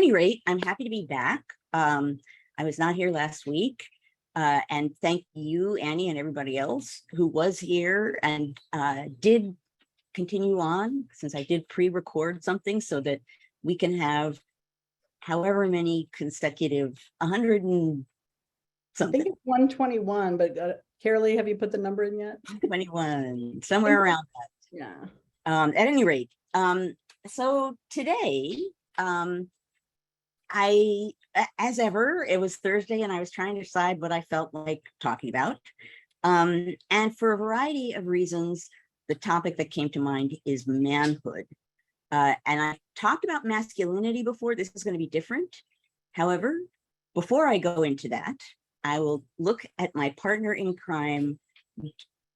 any rate, I'm happy to be back. I was not here last week. And thank you, Annie, and everybody else who was here and did continue on, since I did pre-record something so that we can have however many consecutive 100 and something. I think it's 121, but Carolee, have you put the number in yet? 21, somewhere around that. Yeah. At any rate, so today, as ever, it was Thursday and I was trying to decide what I felt like talking about. And for a variety of reasons, the topic that came to mind is manhood. And I talked about masculinity before. This is going to be different. However, before I go into that, I will look at my partner in crime,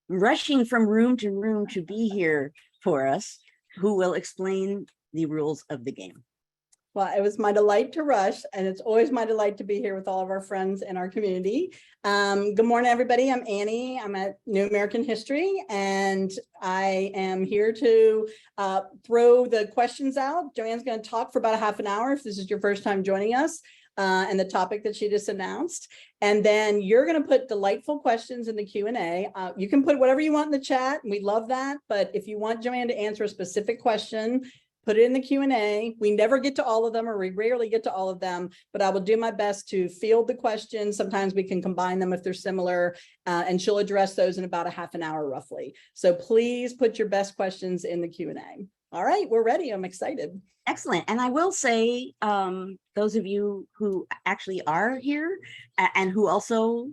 rushing from room to be here for us, who will explain the rules of the game. Well, it was my delight to rush, and it's always my delight to be here with all of our friends in our community. Good morning, everybody. I'm Annie. I'm at New American History, and I am here to throw the questions out. Joanne's going to talk for about a half an hour if this is your first time joining us, and the topic that she just announced. And then you're going to put delightful questions in the Q&A. You can put whatever you want in the chat, and we love that. But if you want Joanne to answer a specific question, put it in the Q&A. We never get to all of them, or we rarely get to all of them, but I will do my best to field the questions. Sometimes we can combine them if they're similar, and she'll address those in about a half an hour roughly. So please put your best questions in the Q&A. All right, we're ready. I'm excited. Excellent. And I will say, those of you who actually are here and who also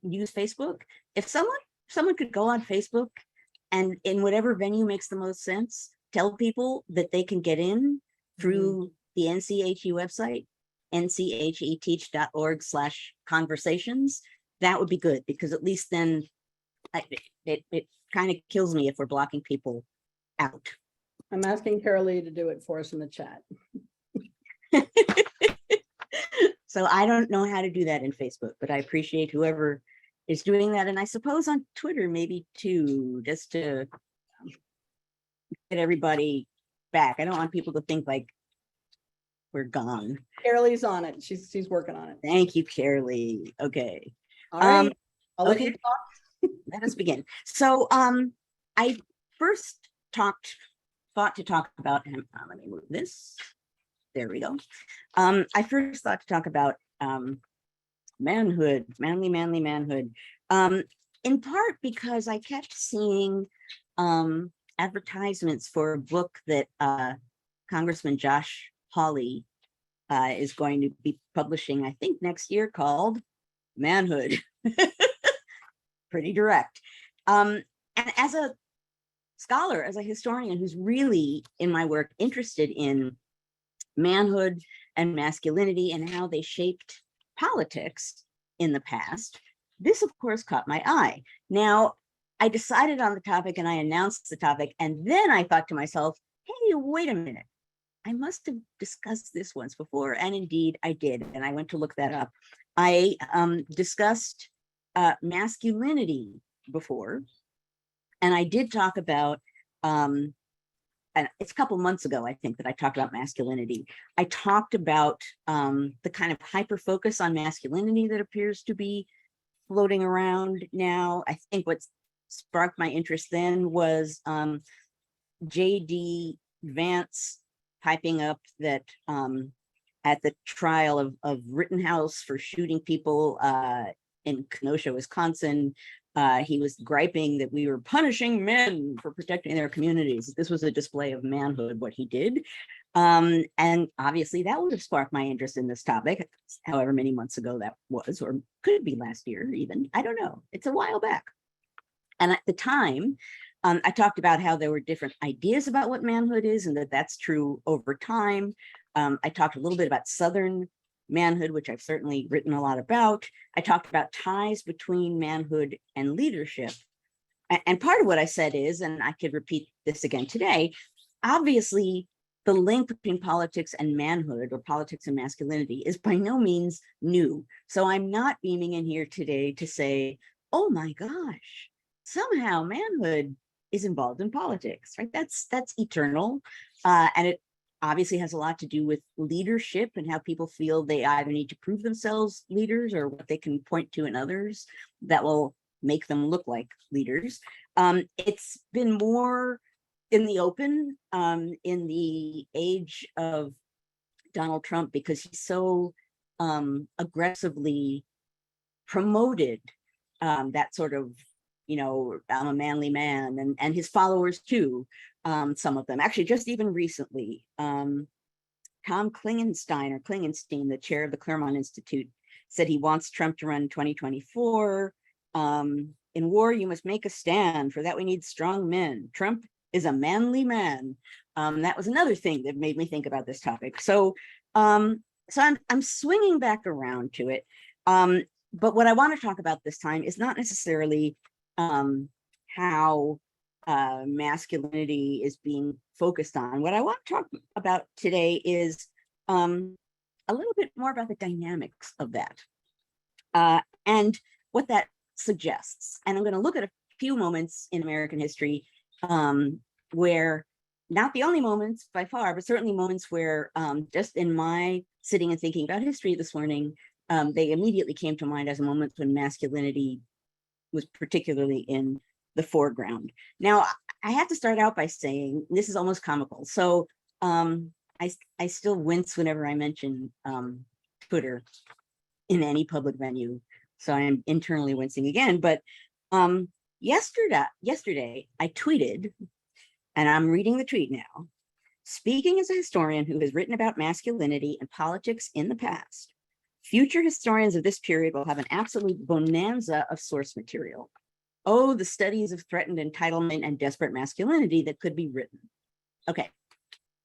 use Facebook, if someone could go on Facebook and in whatever venue makes the most sense, tell people that they can get in through the NCHE website, ncheteach.org/conversations. That would be good, because at least then it kind of kills me if we're blocking people out. I'm asking Carolee to do it for us in the chat. So I don't know how to do that in Facebook, but I appreciate whoever is doing that. And I suppose on Twitter, maybe too, just to get everybody back. I don't want people to think like we're gone. Carolee's on it. She's working on it. Thank you, Carolee. Okay. All right. I'll let you talk. Let us begin. So I first thought to talk about, let me move this. There we go. I first thought to talk about manhood, manly manhood, in part because I kept seeing advertisements for a book that Congressman Josh Hawley is going to be publishing, I think next year, called Manhood. Pretty direct. And as a scholar, as a historian who's really in my work interested in manhood and masculinity and how they shaped politics in the past, this of course caught my eye. Now, I decided on the topic and I announced the topic, and then I thought to myself, hey, wait a minute. I must have discussed this once before, and indeed I did, and I went to look that up. I discussed masculinity before, and I did talk about, and it's a couple months ago, I think, that I talked about masculinity. I talked about the kind of hyper focus on masculinity that appears to be floating around now. I think what's sparked my interest then was J.D. Vance piping up that at the trial of Rittenhouse for shooting people in Kenosha, Wisconsin, he was griping that we were punishing men for protecting their communities. This was a display of manhood, what he did. And obviously that would have sparked my interest in this topic, however many months ago that was, or could be last year even, I don't know. It's a while back. And at the time, I talked about how there were different ideas about what manhood is, and that that's true over time. I talked a little bit about Southern manhood, which I've certainly written a lot about. I talked about ties between manhood and leadership. And part of what I said is, and I could repeat this again today, obviously the link between politics and manhood, or politics and masculinity, is by no means new. So I'm not beaming in here today to say, oh my gosh, somehow manhood is involved in politics, right? That's eternal. And obviously has a lot to do with leadership and how people feel they either need to prove themselves leaders or what they can point to in others that will make them look like leaders. It's been more in the open in the age of Donald Trump because he's so aggressively promoted that sort of, I'm a manly man, and his followers too. Some of them actually just even recently, Tom Klingenstein, the chair of the Claremont Institute, said he wants Trump to run in 2024. In war, you must make a stand. For that, we need strong men. Trump is a manly man. That was another thing that made me think about this topic. So I'm swinging back around to it. But what I want to talk about this time is not necessarily how masculinity is being focused on. What I want to talk about today is a little bit more about the dynamics of that and what that suggests. And I'm going to look at a few moments in American history where, not the only moments by far, but certainly moments where just in my sitting and thinking about history this morning, they immediately came to mind as moments when masculinity was particularly in the foreground. Now, I have to start out by saying this is almost comical. So I still wince whenever I mention Twitter in any public venue. So I'm internally wincing again. But yesterday I tweeted, and I'm reading the tweet now. Speaking as a historian who has written about masculinity and politics in the past, future historians of this period will have an absolute bonanza of source material. Oh, the studies of threatened entitlement and desperate masculinity that could be written. Okay,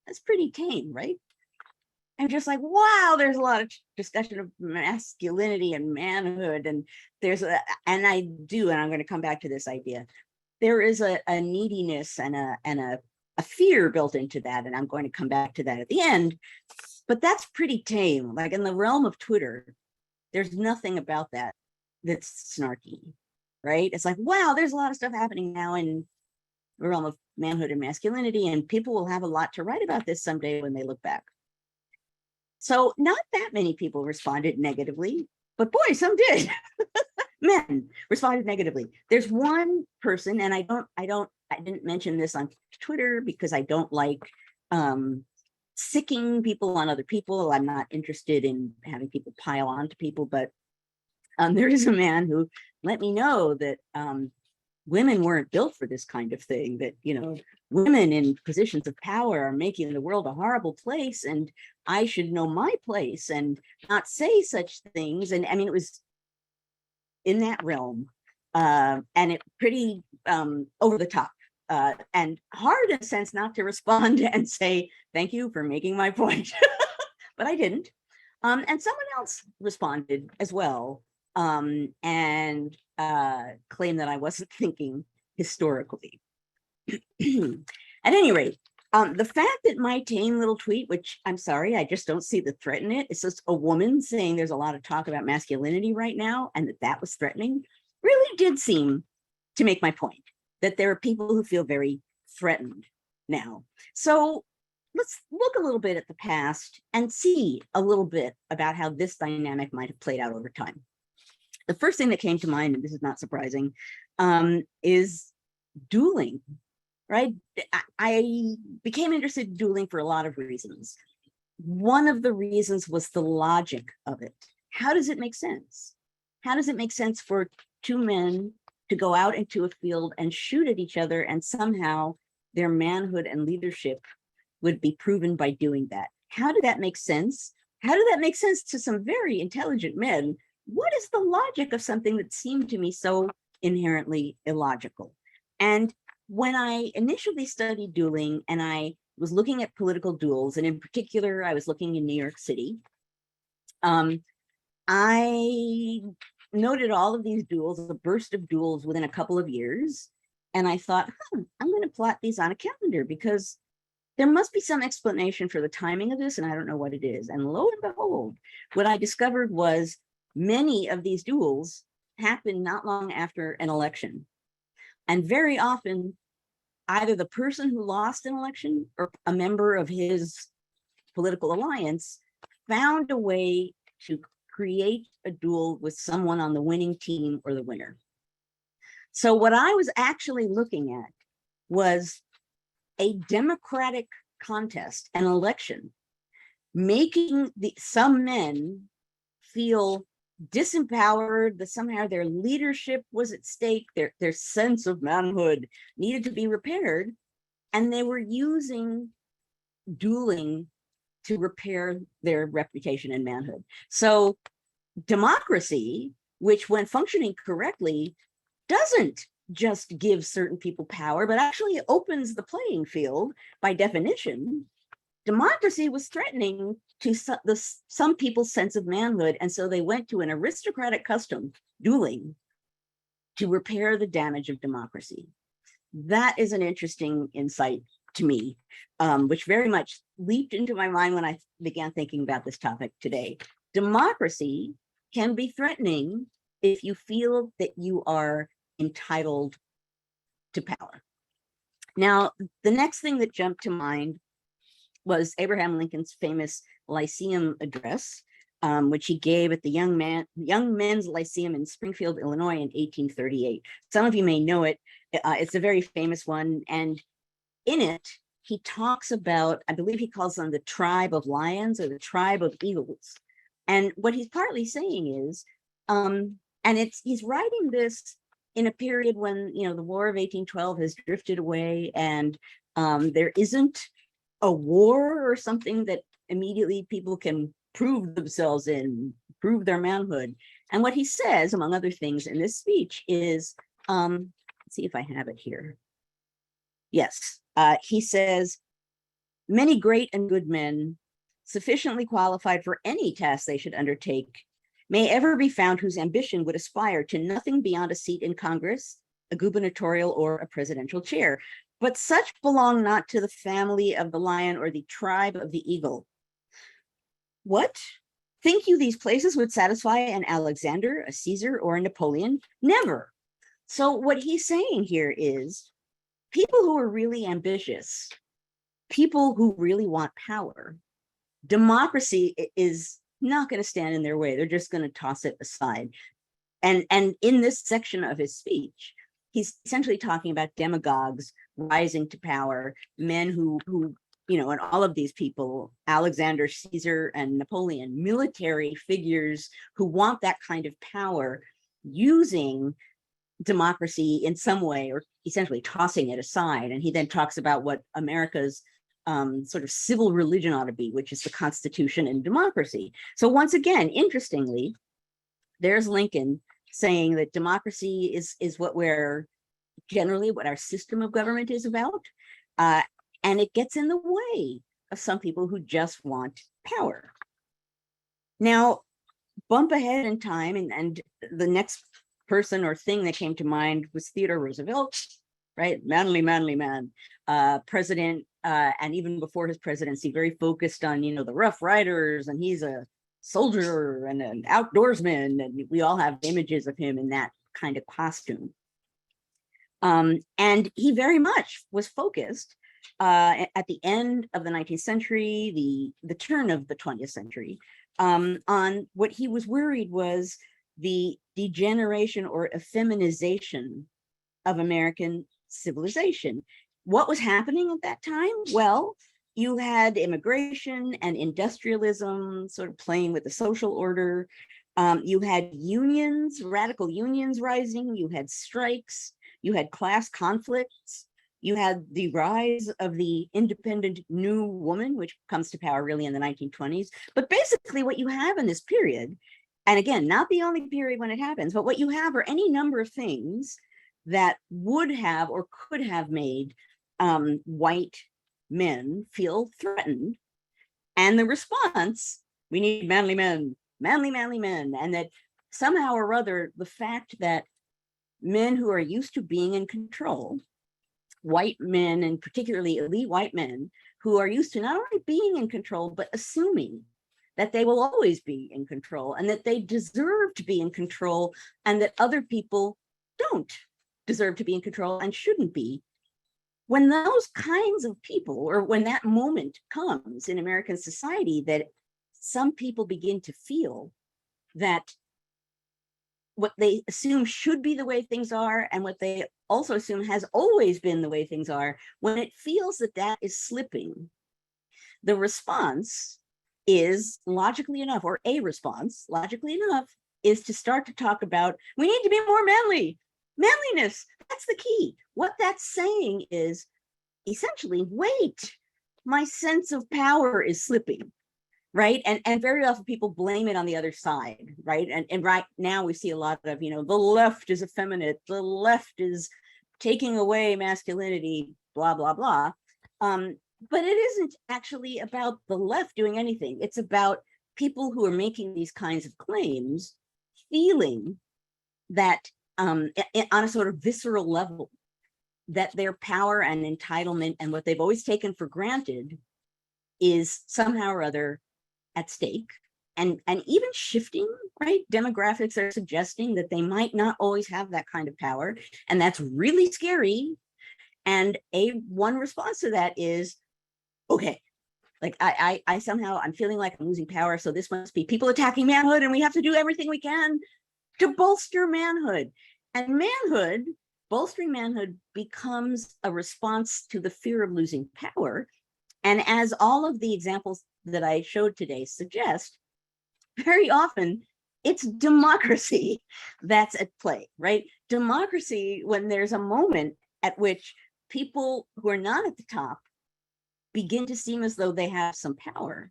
that's pretty tame, right? I'm just like, wow, there's a lot of discussion of masculinity and manhood. And and I'm going to come back to this idea. There is a neediness and a fear built into that. And I'm going to come back to that at the end. But that's pretty tame. Like in the realm of Twitter, there's nothing about that that's snarky, right? It's like, wow, there's a lot of stuff happening now in the realm of manhood and masculinity, and people will have a lot to write about this someday when they look back. So not that many people responded negatively, but boy, some did. Men responded negatively. There's one person, and I didn't mention this on Twitter because I don't like sicking people on other people. I'm not interested in having people pile on to people, but there is a man who let me know that women weren't built for this kind of thing, that, women in positions of power are making the world a horrible place, and I should know my place and not say such things. And I mean, it was in that realm, and it pretty over the top. And hard in a sense not to respond and say, thank you for making my point. But I didn't. And someone else responded as well, and claimed that I wasn't thinking historically. At any rate, the fact that my tame little tweet, which I'm sorry, I just don't see the threat in it. It's just a woman saying there's a lot of talk about masculinity right now, and that was threatening, really did seem to make my point, that there are people who feel very threatened now. So let's look a little bit at the past and see a little bit about how this dynamic might have played out over time. The first thing that came to mind, and this is not surprising, is dueling, right? I became interested in dueling for a lot of reasons. One of the reasons was the logic of it. How does it make sense? How does it make sense for two men to go out into a field and shoot at each other, and somehow their manhood and leadership would be proven by doing that? How did that make sense? How did that make sense to some very intelligent men? What is the logic of something that seemed to me so inherently illogical? And when I initially studied dueling and I was looking at political duels, and in particular, I was looking in New York City, I noted all of these duels, a burst of duels within a couple of years. And I thought, I'm going to plot these on a calendar because there must be some explanation for the timing of this, and I don't know what it is. And lo and behold, what I discovered was many of these duels happened not long after an election. And very often, either the person who lost an election or a member of his political alliance, found a way to create a duel with someone on the winning team or the winner. So what I was actually looking at was a democratic contest, an election, making some men feel disempowered, that somehow their leadership was at stake, their sense of manhood needed to be repaired, and they were using dueling to repair their reputation and manhood. So democracy, which when functioning correctly, doesn't just give certain people power, but actually opens the playing field. By definition, democracy was threatening to some people's sense of manhood, and so they went to an aristocratic custom, dueling, to repair the damage of democracy. That is an interesting insight to me, which very much leaped into my mind when I began thinking about this topic today. Democracy can be threatening if you feel that you are entitled to power. Now, the next thing that jumped to mind was Abraham Lincoln's famous Lyceum address, which he gave at the Young Men's Lyceum in Springfield, Illinois in 1838. Some of you may know it. It's a very famous one. And in it, he talks about, I believe he calls them the tribe of lions or the tribe of eagles. And what he's partly saying is, he's writing this in a period when, the War of 1812 has drifted away, and there isn't a war or something that immediately people can prove themselves in, prove their manhood. And what he says, among other things in this speech, is, let's see if I have it here. Yes, he says, many great and good men, sufficiently qualified for any task they should undertake, may ever be found whose ambition would aspire to nothing beyond a seat in Congress, a gubernatorial or a presidential chair. But such belong not to the family of the lion or the tribe of the eagle. What? Think you these places would satisfy an Alexander, a Caesar, or a Napoleon? Never. So what he's saying here is people who are really ambitious, people who really want power, democracy is not going to stand in their way. They're just going to toss it aside. And in this section of his speech, he's essentially talking about demagogues rising to power, men who and all of these people, Alexander, Caesar, and Napoleon, military figures who want that kind of power, using democracy in some way, or essentially tossing it aside. And he then talks about what America's sort of civil religion ought to be, which is the Constitution and democracy. So once again, interestingly, there's Lincoln saying that democracy is what our system of government is about. And it gets in the way of some people who just want power. Now, bump ahead in time, and the next person or thing that came to mind was Theodore Roosevelt, right? Manly man, president, and even before his presidency, very focused on, the Rough Riders, and he's a soldier and an outdoorsman, and we all have images of him in that kind of costume. And he very much was focused at the end of the 19th century, the turn of the 20th century, on what he was worried was the degeneration or effeminization of American civilization. What was happening at that time? Well, you had immigration and industrialism sort of playing with the social order. You had unions, radical unions rising. You had strikes. You had class conflicts. You had the rise of the independent new woman, which comes to power really in the 1920s. But basically what you have in this period, and again, not the only period when it happens, but what you have are any number of things that would have or could have made white men feel threatened. And the response, we need manly men, manly men. And that somehow or other, the fact that men who are used to being in control, white men, and particularly elite white men, who are used to not only being in control, but assuming that they will always be in control and that they deserve to be in control, and that other people don't deserve to be in control and shouldn't be, when those kinds of people, or when that moment comes in American society, that some people begin to feel that what they assume should be the way things are, and what they also assume has always been the way things are, when it feels that that is slipping, the response is logically enough, or a response logically enough, is to start to talk about, we need to be more manly. Manliness, that's the key. What that's saying is essentially, wait, my sense of power is slipping, right? And very often people blame it on the other side, right? And right now we see a lot of, the left is effeminate, the left is taking away masculinity, blah, blah, blah. But it isn't actually about the left doing anything. It's about people who are making these kinds of claims feeling that on a sort of visceral level, that their power and entitlement and what they've always taken for granted is somehow or other at stake, and even shifting, right? Demographics are suggesting that they might not always have that kind of power, and that's really scary. And one response to that is, okay, like I somehow, I'm feeling like I'm losing power, so this must be people attacking manhood, and we have to do everything we can to bolster manhood. And bolstering manhood becomes a response to the fear of losing power. And as all of the examples that I showed today suggest, very often it's democracy that's at play, right? Democracy, when there's a moment at which people who are not at the top begin to seem as though they have some power,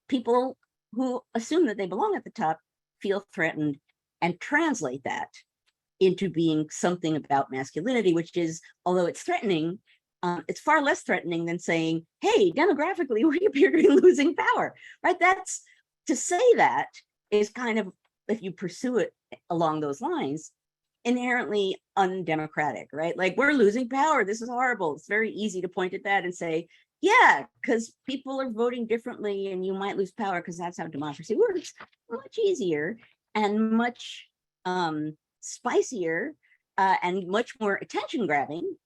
people who assume that they belong at the top feel threatened and translate that into being something about masculinity, which is, although it's threatening, it's far less threatening than saying, hey, demographically, we appear to be losing power, right? That's, to say that is kind of, if you pursue it along those lines, inherently undemocratic, right? Like, we're losing power, this is horrible. It's very easy to point at that and say, yeah, because people are voting differently and you might lose power because that's how democracy works. Much easier and much spicier and much more attention grabbing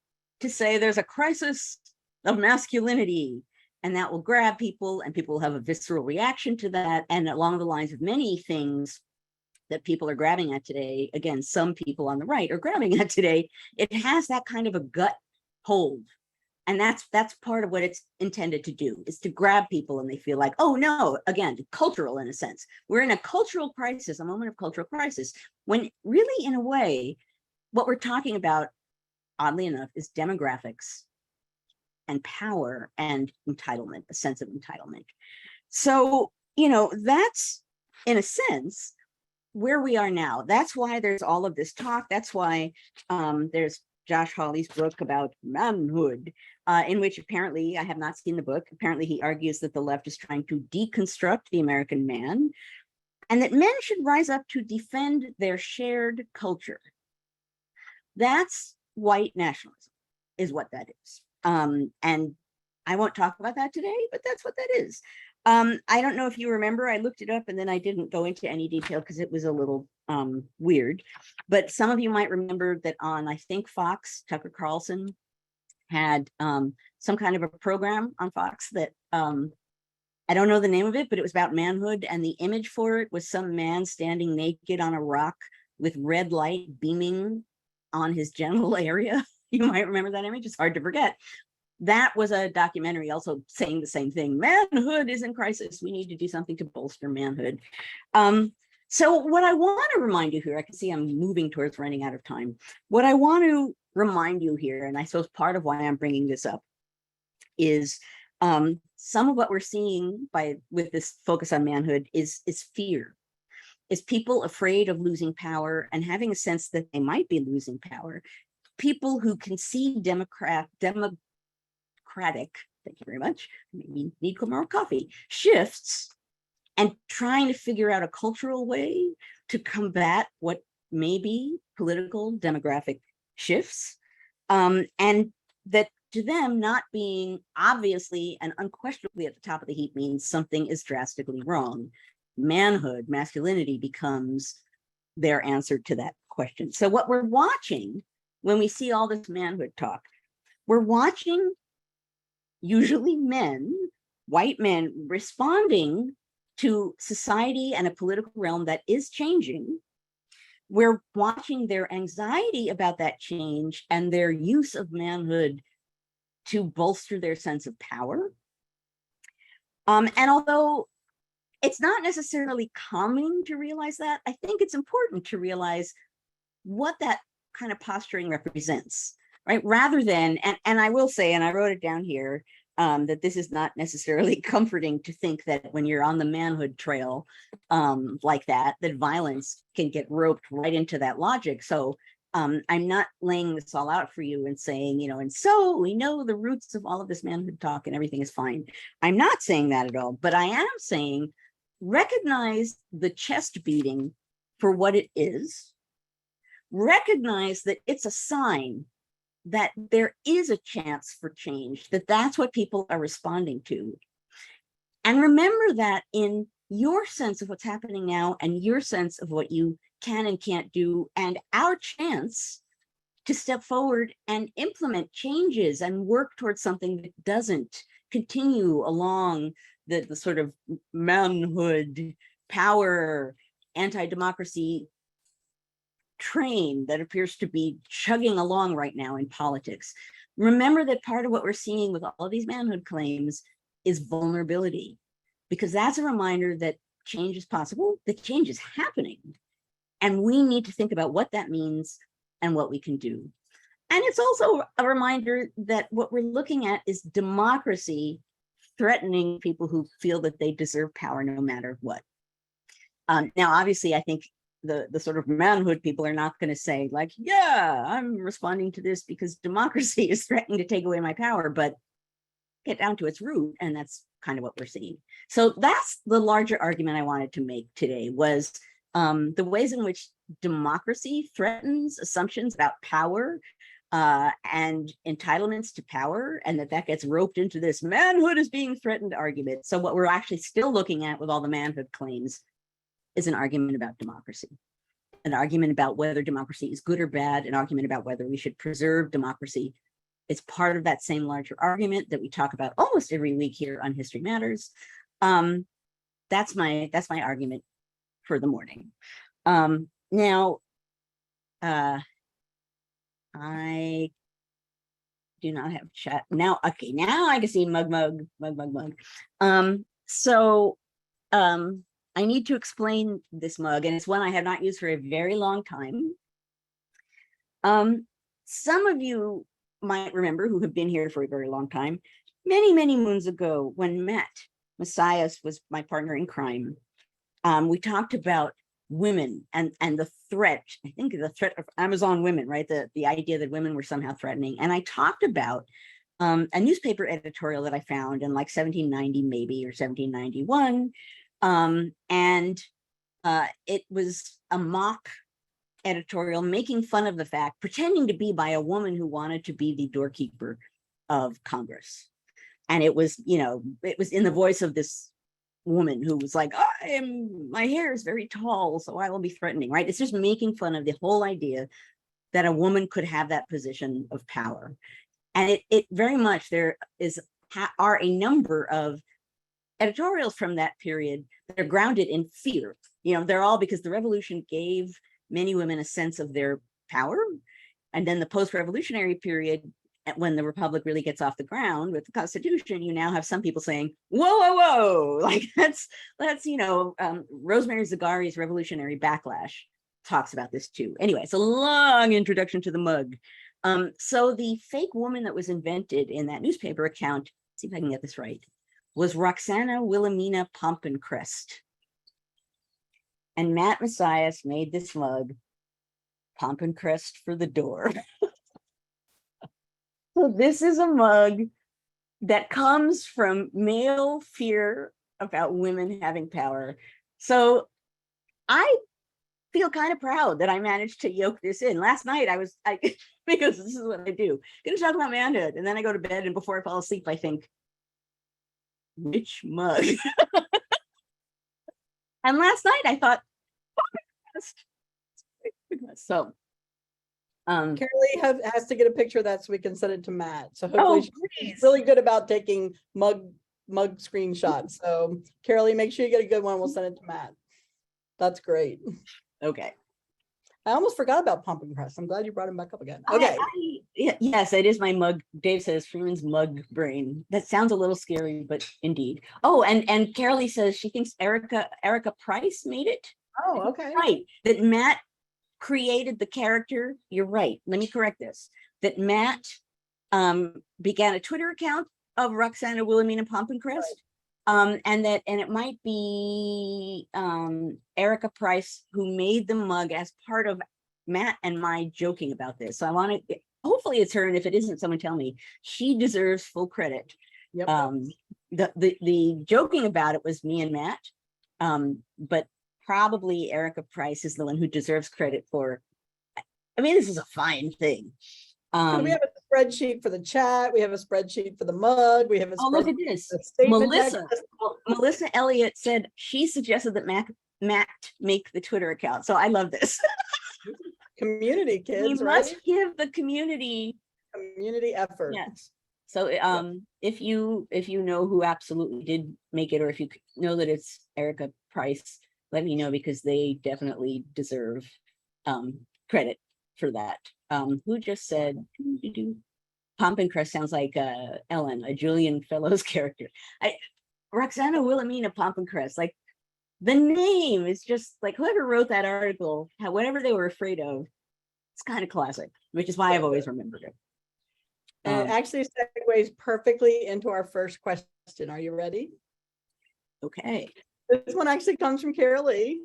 to say there's a crisis of masculinity, and that will grab people, and people will have a visceral reaction to that. And along the lines of many things that people are grabbing at today, again, some people on the right are grabbing at today, it has that kind of a gut hold. And that's part of what it's intended to do, is to grab people, and they feel like, oh no, again, cultural in a sense. We're in a cultural crisis, a moment of cultural crisis, when really, in a way, what we're talking about, oddly enough, is demographics and power and entitlement, a sense of entitlement. So, that's, in a sense, where we are now. That's why there's all of this talk. That's why there's Josh Hawley's book about manhood, in which apparently, I have not seen the book, apparently he argues that the left is trying to deconstruct the American man, and that men should rise up to defend their shared culture. That's white nationalism, is what that is. And I won't talk about that today, but that's what that is. I don't know if you remember, I looked it up and then I didn't go into any detail because it was a little weird, but some of you might remember that on, I think, Fox, Tucker Carlson had some kind of a program on Fox that I don't know the name of it, but it was about manhood, and the image for it was some man standing naked on a rock with red light beaming on his genital area. You might remember that image, it's hard to forget. That was a documentary also saying the same thing. Manhood is in crisis. We need to do something to bolster manhood. So what I want to remind you here, I can see I'm moving towards running out of time. What I want to remind you here, and I suppose part of why I'm bringing this up, is some of what we're seeing with this focus on manhood is fear. Is people afraid of losing power and having a sense that they might be losing power. People who can see democratic, thank you very much, maybe need more coffee, shifts, and trying to figure out a cultural way to combat what may be political demographic shifts, and that to them, not being obviously and unquestionably at the top of the heap means something is drastically wrong. Manhood, masculinity becomes their answer to that question. So what we're watching when we see all this manhood talk, we're watching usually men, white men, responding to society and a political realm that is changing. We're watching their anxiety about that change and their use of manhood to bolster their sense of power. And although it's not necessarily common to realize that, I think it's important to realize what that kind of posturing represents, right? Rather than, and I will say, and I wrote it down here, that this is not necessarily comforting to think that when you're on the manhood trail like that violence can get roped right into that logic. So I'm not laying this all out for you and saying, and so we know the roots of all of this manhood talk and everything is fine. I'm not saying that at all, but I am saying recognize the chest beating for what it is. Recognize that it's a sign that there is a chance for change, that's what people are responding to. And remember that in your sense of what's happening now and your sense of what you can and can't do, and our chance to step forward and implement changes and work towards something that doesn't continue along the sort of manhood, power, anti-democracy train that appears to be chugging along right now in politics. Remember that part of what we're seeing with all of these manhood claims is vulnerability, because that's a reminder that change is possible, that change is happening, and we need to think about what that means and what we can do. And it's also a reminder that what we're looking at is democracy threatening people who feel that they deserve power no matter what. Now, obviously, I think the sort of manhood people are not going to say like, yeah, I'm responding to this because democracy is threatening to take away my power, but get down to its root. And that's kind of what we're seeing. So that's the larger argument I wanted to make today was the ways in which democracy threatens assumptions about power and entitlements to power, and that gets roped into this manhood is being threatened argument. So what we're actually still looking at with all the manhood claims is an argument about democracy, an argument about whether democracy is good or bad, an argument about whether we should preserve democracy. It's part of that same larger argument that we talk about almost every week here on History Matters. That's my argument for the morning. Now, I do not have chat now. Okay, now I can see mug. I need to explain this mug, and it's one I have not used for a very long time. Some of you might remember, who have been here for a very long time, many moons ago, when Matt Messias was my partner in crime, we talked about women and the threat, I think the threat of Amazon women, right? The idea that women were somehow threatening. And I talked about a newspaper editorial that I found in like 1790 maybe, or 1791. It was a mock editorial making fun of the fact, pretending to be by a woman who wanted to be the doorkeeper of Congress. And it was, it was in the voice of this woman who was like, my hair is very tall, so I will be threatening, right? It's just making fun of the whole idea that a woman could have that position of power. And it very much, there are a number of editorials from that period that are grounded in fear. They're all because the revolution gave many women a sense of their power. And then the post-revolutionary period, when the Republic really gets off the ground with the Constitution, you now have some people saying, whoa, like that's Rosemary Zagari's Revolutionary Backlash talks about this too. Anyway, it's a long introduction to the mug. So the fake woman that was invented in that newspaper account, let's see if I can get this right, was Roxana Wilhelmina Pompencrest. And Matt Messias made this mug, Pompencrest for the door. So this is a mug that comes from male fear about women having power. So I feel kind of proud that I managed to yoke this in. Last night because this is what I do. Gonna talk about manhood, and then I go to bed, and before I fall asleep, I think, which mug? And last night I thought, so Carolee has to get a picture of that so we can send it to Matt. So hopefully she's please. really good about taking mug screenshots. So Carolee, make sure you get a good one. We'll send it to Matt. That's great. Okay. I almost forgot about Pump and Press. I'm glad you brought him back up again. Okay. Yes, it is my mug. Dave says Freeman's mug brain. That sounds a little scary, but indeed. Oh, and Carolee says she thinks Erica Price made it. Oh, okay. Right. That Matt created the character. You're right. Let me correct this. That Matt began a Twitter account of Roxana Wilhelmina Pompencrest. Right. And it might be Erica Price who made the mug as part of Matt and my joking about this. So I want to, hopefully it's her, and if it isn't, someone tell me. She deserves full credit. Yep. The joking about it was me and Matt, but probably Erica Price is the one who deserves credit for. I mean, this is a fine thing. We have a spreadsheet for the chat. We have a spreadsheet for the mug. We have a look at this. Melissa Elliott said she suggested that Matt make the Twitter account. So I love this. Community kids, we must give the community effort. Yes. So if you know who absolutely did make it, or if you know that it's Erica Price, let me know, because they definitely deserve credit for that. Who just said Pompencrest sounds like Ellen, a Julian Fellows character. Roxana Wilhelmina Pompencrest, like the name is just like whoever wrote that article, whatever they were afraid of, it's kind of classic, which is why I've always remembered it. And it actually segues perfectly into our first question. Are you ready? Okay. This one actually comes from Carolee.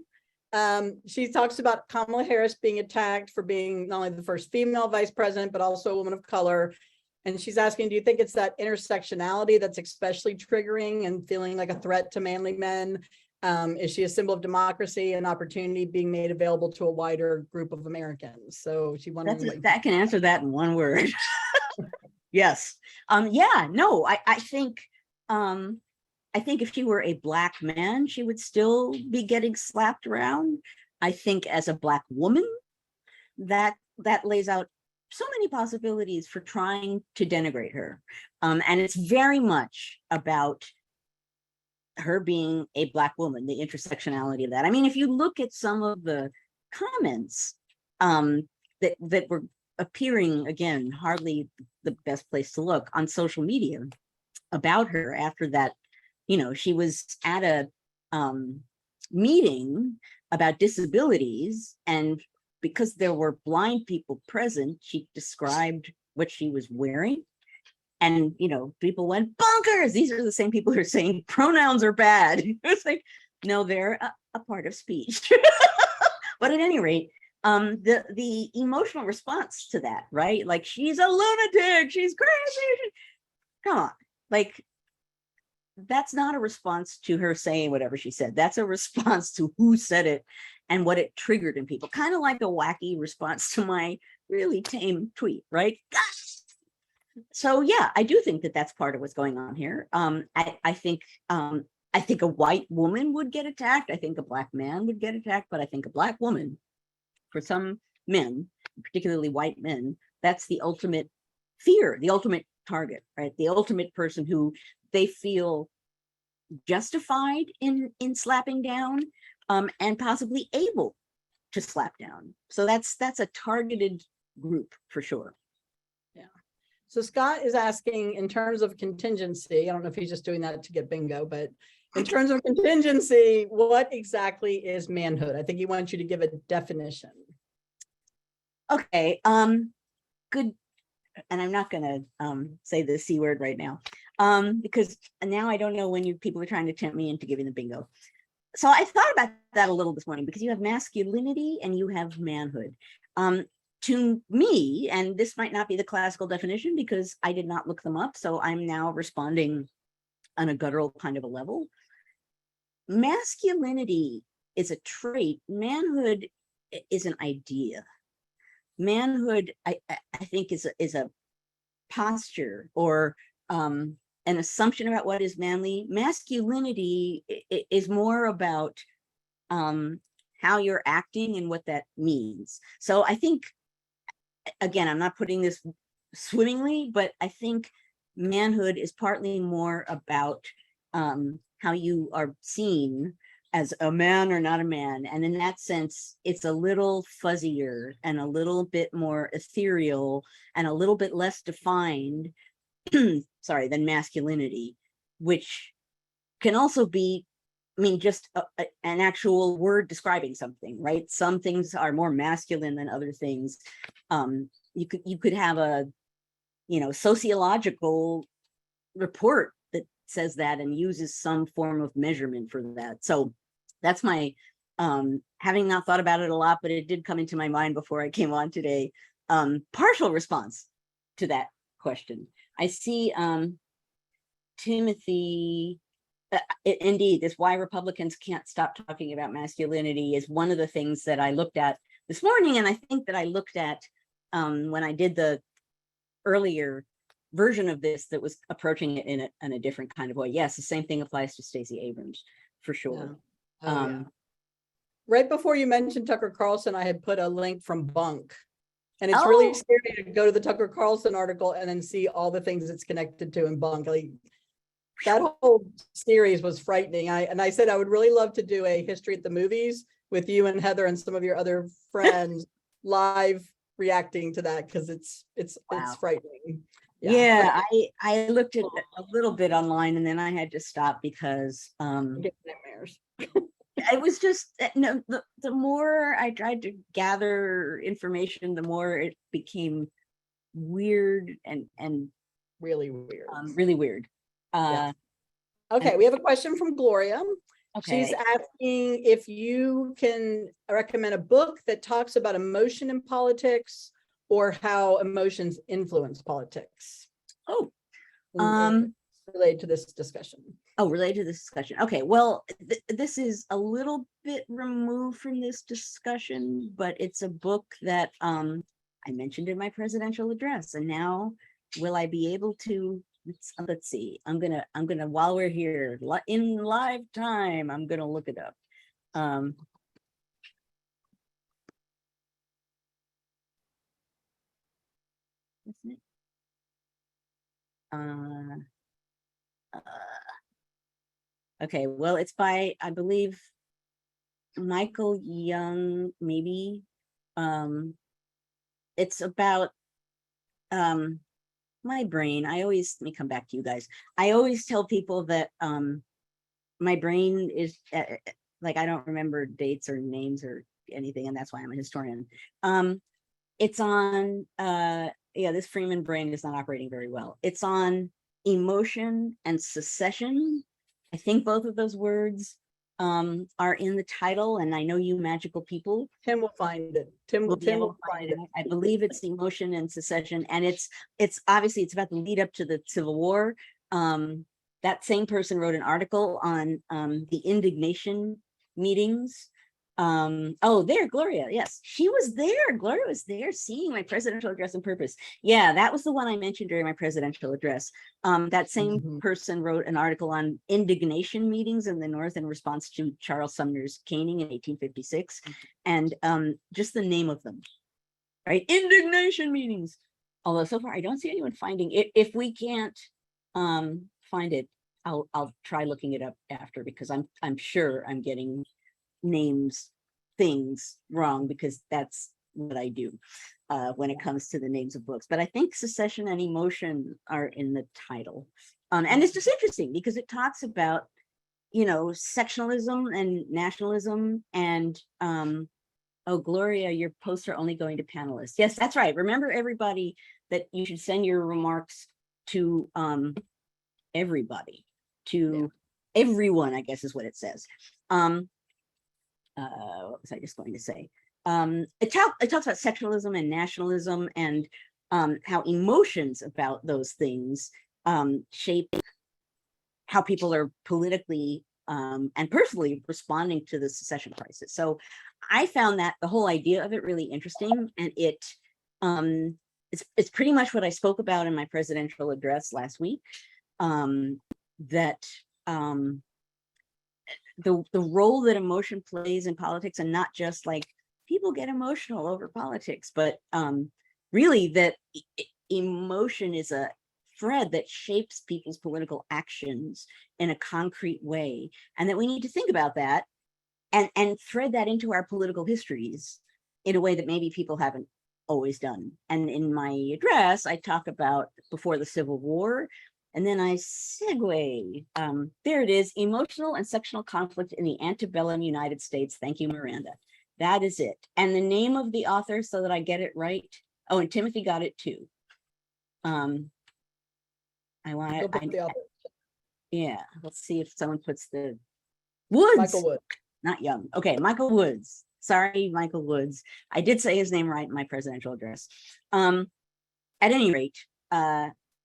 She talks about Kamala Harris being attacked for being not only the first female vice president, but also a woman of color. And she's asking, do you think it's that intersectionality that's especially triggering and feeling like a threat to manly men? Is she a symbol of democracy and opportunity being made available to a wider group of Americans? So she wondering that can answer that in one word. Yes. Yeah, no, I think if she were a Black man, she would still be getting slapped around. I think as a Black woman, that lays out so many possibilities for trying to denigrate her. And it's very much about her being a Black woman, the intersectionality of that. I mean, if you look at some of the comments that were appearing, again, hardly the best place to look, on social media about her after that, she was at a meeting about disabilities, and because there were blind people present, she described what she was wearing. And, people went bonkers. These are the same people who are saying pronouns are bad. It's like, no, they're a part of speech. But at any rate, the emotional response to that, right? Like, she's a lunatic, she's crazy. Come on. Like, that's not a response to her saying whatever she said. That's a response to who said it and what it triggered in people. Kind of like a wacky response to my really tame tweet, right? So yeah, I do think that that's part of what's going on here. I think a white woman would get attacked. I think a Black man would get attacked, but I think a Black woman, for some men, particularly white men, that's the ultimate fear, the ultimate target, right? The ultimate person who they feel justified in slapping down, and possibly able to slap down. So that's a targeted group for sure. Yeah. So Scott is asking, in terms of contingency, I don't know if he's just doing that to get bingo, but in terms of contingency, what exactly is manhood? I think he wants you to give a definition. Okay, good. And I'm not going to say the C word right now, because now I don't know when people are trying to tempt me into giving the bingo. So I thought about that a little this morning, because you have masculinity and you have manhood. To me, and this might not be the classical definition because I did not look them up, so I'm now responding on a guttural kind of a level. Masculinity is a trait. Manhood is an idea. Manhood, I think, is a posture or an assumption about what is manly. Masculinity is more about how you're acting and what that means. So I think again, I'm not putting this swimmingly, but I think manhood is partly more about how you are seen as a man or not a man. And in that sense, it's a little fuzzier and a little bit more ethereal and a little bit less defined, sorry, than masculinity, which can also be, I mean, just an actual word describing something, right? Some things are more masculine than other things. You could have a, sociological report that says that and uses some form of measurement for that. So that's my, having not thought about it a lot, but it did come into my mind before I came on today, partial response to that question. I see Timothy, indeed, this why Republicans can't stop talking about masculinity is one of the things that I looked at this morning. And I think that I looked at when I did the earlier version of this that was approaching it in a different kind of way. Yes, the same thing applies to Stacey Abrams, for sure. Yeah. Right before you mentioned Tucker Carlson, I had put a link from Bunk. And it's really scary to go to the Tucker Carlson article and then see all the things it's connected to in Bunk. Like, that whole series was frightening. I said I would really love to do a history at the movies with you and Heather and some of your other friends live reacting to that, because it's frightening. Yeah, I looked at a little bit online and then I had to stop because nightmares. it was just the more I tried to gather information, the more it became weird and really weird. Really weird. Okay, we have a question from Gloria. Okay. She's asking if you can recommend a book that talks about emotion in politics or how emotions influence politics. Oh, related to this discussion. Oh, related to this discussion. Okay, well, this is a little bit removed from this discussion, but it's a book that I mentioned in my presidential address, and now will I be able to? Let's see. I'm gonna while we're here in live time, I'm gonna look it up. Isn't it? Okay, well, it's by, I believe, Michael Young, maybe. It's about my brain. Let me come back to you guys. I always tell people that my brain is like, I don't remember dates or names or anything, and that's why I'm a historian. It's on, this Freeman brain is not operating very well. It's on emotion and secession. I think both of those words are in the title, and I know you magical people. Tim will find it. Tim will find it. I believe it's emotion and secession, and it's obviously it's about the lead up to the Civil War. That same person wrote an article on the indignation meetings. There, Gloria. Yes, she was there. Gloria was there seeing my presidential address on purpose. Yeah, that was the one I mentioned during my presidential address. That same person wrote an article on indignation meetings in the North in response to Charles Sumner's caning in 1856, and just the name of them, right? Indignation meetings. Although so far I don't see anyone finding it. If we can't find it, I'll try looking it up after, because I'm sure I'm getting things wrong, because that's what I do when it comes to the names of books. But I think secession and emotion are in the title. And it's just interesting because it talks about, sectionalism and nationalism. And oh, Gloria, your posts are only going to panelists. Yes, that's right. Remember, everybody, that you should send your remarks to everybody, to everyone, I guess is what it says. What was I just going to say? It talks about sectionalism and nationalism, and how emotions about those things shape how people are politically and personally responding to the secession crisis. So I found that the whole idea of it really interesting, and it's pretty much what I spoke about in my presidential address last week. That the role that emotion plays in politics, and not just like people get emotional over politics, but really that emotion is a thread that shapes people's political actions in a concrete way, and that we need to think about that and thread that into our political histories in a way that maybe people haven't always done. And in my address, I talk about before the Civil War, and then I segue. There it is: emotional and sectional conflict in the antebellum United States. Thank you, Miranda. That is it. And the name of the author, so that I get it right. Oh, and Timothy got it too. I want to, yeah, let's see if someone puts the Woods. Michael Wood. Not Young. Okay, Michael Woods. Sorry, Michael Woods. I did say his name right in my presidential address. At any rate,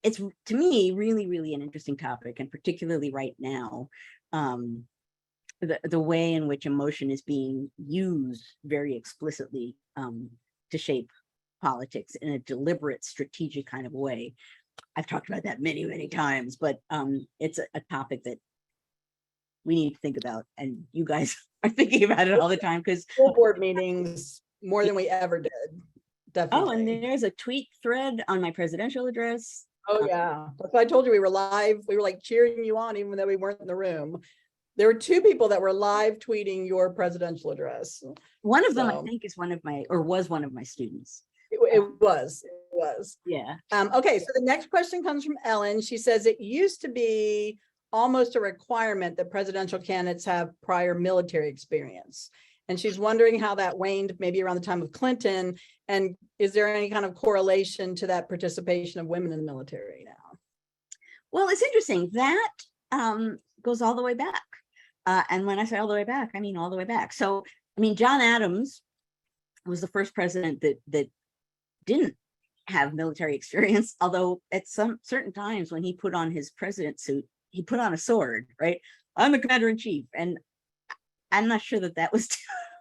it's to me really, really an interesting topic, and particularly right now, the way in which emotion is being used very explicitly to shape politics in a deliberate, strategic kind of way. I've talked about that many, many times, but it's a topic that we need to think about, and you guys are thinking about it all the time, because school board meetings more than we ever did. Definitely. Oh, and there's a tweet thread on my presidential address. Oh yeah, that's why I told you we were live. We were like cheering you on, even though we weren't in the room. There were two people that were live tweeting your presidential address. One of them, I think, is was one of my students. It was. Yeah. Okay, so the next question comes from Ellen. She says it used to be almost a requirement that presidential candidates have prior military experience. And she's wondering how that waned maybe around the time of Clinton. And is there any kind of correlation to that participation of women in the military now? Well, it's interesting. That goes all the way back. And when I say all the way back, I mean all the way back. So, I mean, John Adams was the first president that didn't have military experience, although at some certain times when he put on his president suit, he put on a sword, right? I'm the commander in chief. And I'm not sure that was too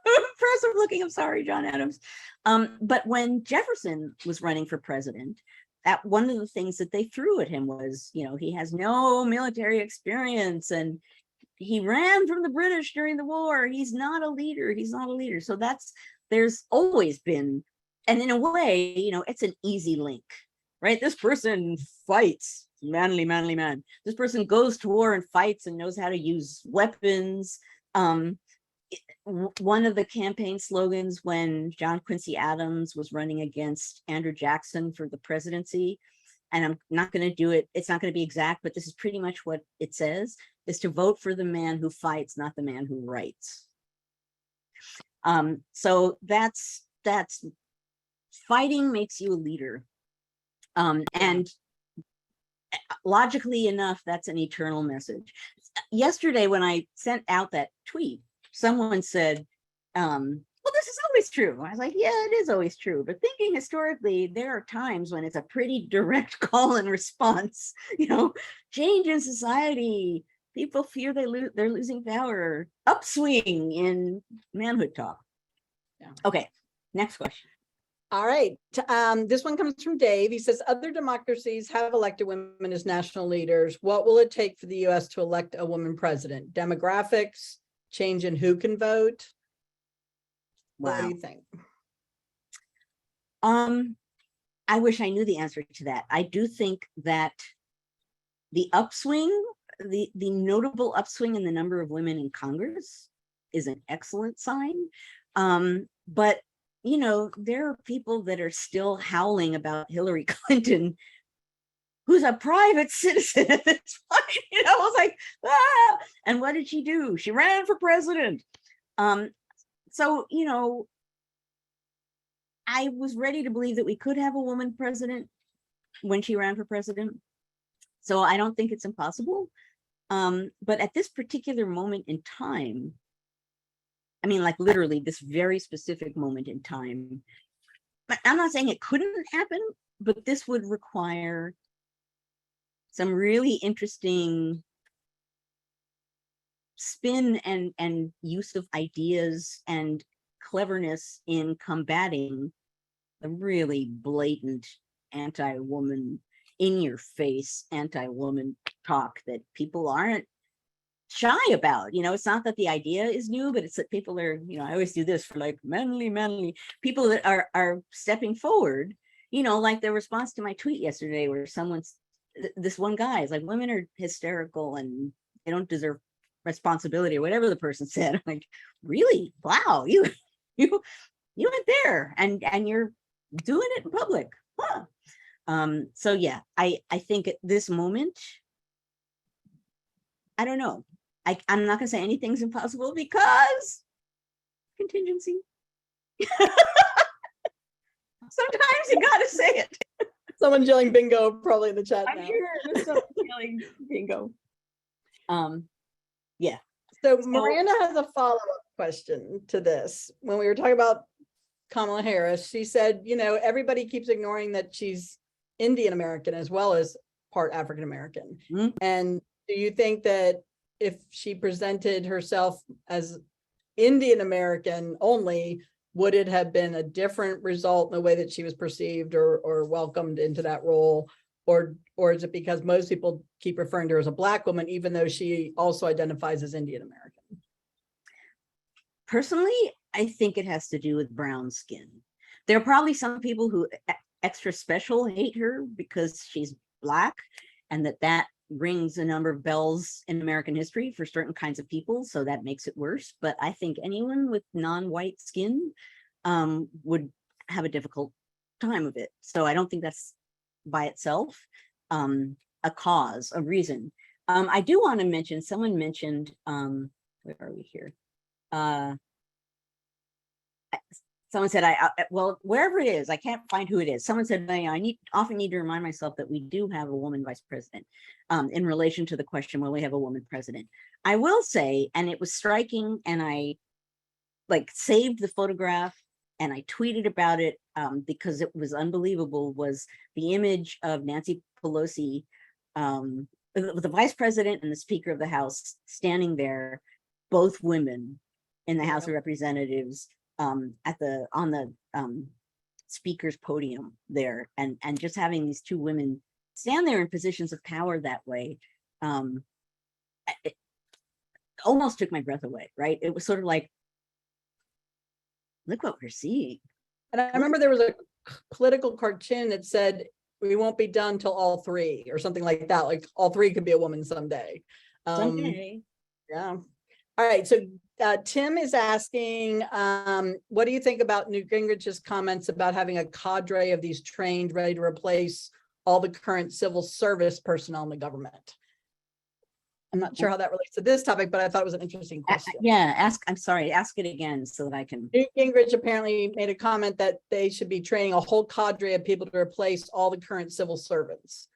impressive looking. I'm sorry, John Adams. But when Jefferson was running for president, that one of the things that they threw at him was, he has no military experience and he ran from the British during the war. He's not a leader. So there's always been, and in a way, it's an easy link, right? This person fights, manly man. This person goes to war and fights and knows how to use weapons. One of the campaign slogans when John Quincy Adams was running against Andrew Jackson for the presidency, and I'm not going to do it, it's not going to be exact, but this is pretty much what it says, is to vote for the man who fights, not the man who writes. So that's fighting makes you a leader. And logically enough, that's an eternal message. Yesterday, when I sent out that tweet, someone said, well, this is always true. I was like, yeah, it is always true. But thinking historically, there are times when it's a pretty direct call and response, change in society, people fear they're losing power, upswing in manhood talk. Yeah. Okay, next question. All right. This one comes from Dave. He says, other democracies have elected women as national leaders. What will it take for the US to elect a woman president? Demographics, change in who can vote? Wow. What do you think? I wish I knew the answer to that. I do think that the upswing, the notable upswing in the number of women in Congress is an excellent sign. But there are people that are still howling about Hillary Clinton, who's a private citizen at this point. I was like, ah! And what did she do? She ran for president. So, I was ready to believe that we could have a woman president when she ran for president. So I don't think it's impossible. But at this particular moment in time, I mean, like literally this very specific moment in time, but I'm not saying it couldn't happen, but this would require some really interesting spin and use of ideas and cleverness in combating the really blatant anti-woman, in your face anti-woman talk that people aren't shy about. It's not that the idea is new, but it's that people are, I always do this for like manly people that are stepping forward like the response to my tweet yesterday where this one guy is like, women are hysterical and they don't deserve responsibility or whatever the person said. I'm like, really? Wow, you went there and you're doing it in public. Huh. So yeah, I think at this moment, I don't know. I'm not gonna say anything's impossible because contingency. Sometimes you gotta say it. Someone's yelling bingo probably in the chat I'm now. sure there's someone yelling bingo. Yeah. So Miranda has a follow-up question to this. When we were talking about Kamala Harris, she said, everybody keeps ignoring that she's Indian American as well as part African American. Mhm. And do you think that if she presented herself as Indian American only, would it have been a different result in the way that she was perceived or welcomed into that role? Or is it because most people keep referring to her as a Black woman, even though she also identifies as Indian American? Personally, I think it has to do with brown skin. There are probably some people who extra special hate her because she's Black, and that rings a number of bells in American history for certain kinds of people, so that makes it worse. But I think anyone with non-white skin would have a difficult time of it. So I don't think that's by itself a cause, a reason. I do want to mention, someone mentioned, where are we here? Someone said, well, wherever it is, I can't find who it is. Someone said, I often need to remind myself that we do have a woman vice president in relation to the question, will we have a woman president? I will say, and it was striking, and I saved the photograph and I tweeted about it because it was unbelievable, was the image of Nancy Pelosi, the vice president and the Speaker of the House standing there, both women in the House of Representatives, on the speaker's podium there, and just having these two women stand there in positions of power that way, it almost took my breath away, right? It was sort of like, look what we're seeing. And I remember there was a political cartoon that said, we won't be done till all three, or something like that. Like all three could be a woman someday. Someday. Yeah. All right. So Tim is asking, what do you think about Newt Gingrich's comments about having a cadre of these trained, ready to replace all the current civil service personnel in the government? I'm not sure how that relates to this topic, but I thought it was an interesting question. Yeah, ask it again so that I can. Newt Gingrich apparently made a comment that they should be training a whole cadre of people to replace all the current civil servants.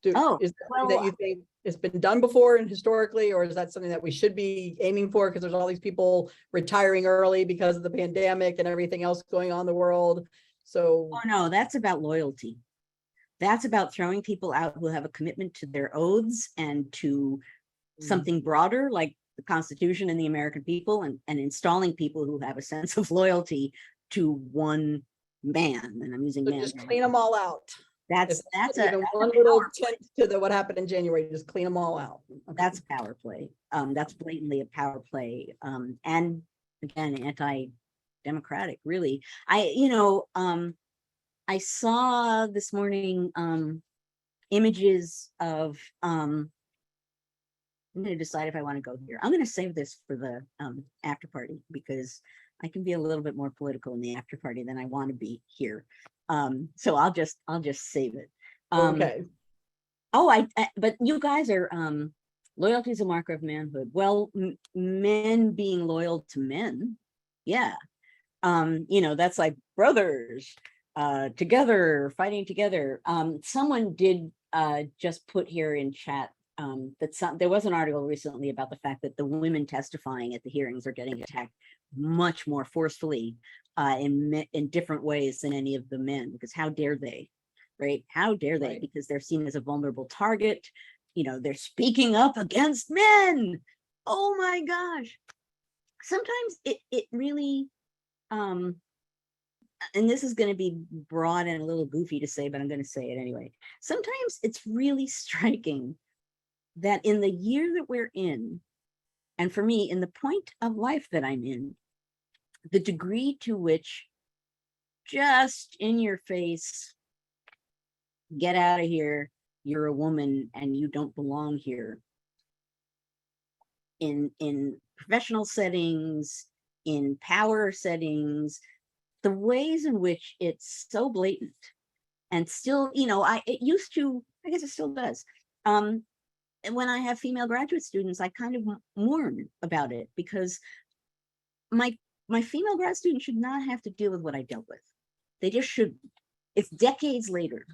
Is that something that you think has been done before and historically, or is that something that we should be aiming for? Because there's all these people retiring early because of the pandemic and everything else going on in the world. So, oh no, that's about loyalty. That's about throwing people out who have a commitment to their oaths and to something broader like the Constitution and the American people, and installing people who have a sense of loyalty to one man. And I'm using man. Just clean them all out. That's one little tint to what happened in January. Just clean them all out. Okay. That's power play. That's blatantly a power play. And again, anti-democratic, really. I saw this morning images of I'm going to decide if I want to go here. I'm going to save this for the after party, because I can be a little bit more political in the after party than I want to be here. So I'll just save it. Okay. Oh, but you guys are loyalty is a marker of manhood. Well, men being loyal to men, yeah. That's like brothers together, fighting together. Someone did just put here in chat that there was an article recently about the fact that the women testifying at the hearings are getting attacked much more forcefully in different ways than any of the men, because how dare they, right? How dare they? Right. Because they're seen as a vulnerable target. They're speaking up against men. Oh my gosh. Sometimes it really, and this is going to be broad and a little goofy to say, but I'm going to say it anyway. Sometimes it's really striking that in the year that we're in, and for me, in the point of life that I'm in, the degree to which just in your face, get out of here, you're a woman and you don't belong here. In professional settings, in power settings, the ways in which it's so blatant. And still, it used to, I guess it still does. And when I have female graduate students, I kind of mourn about it, because my female grad students should not have to deal with what I dealt with. They just shouldn't. It's decades later,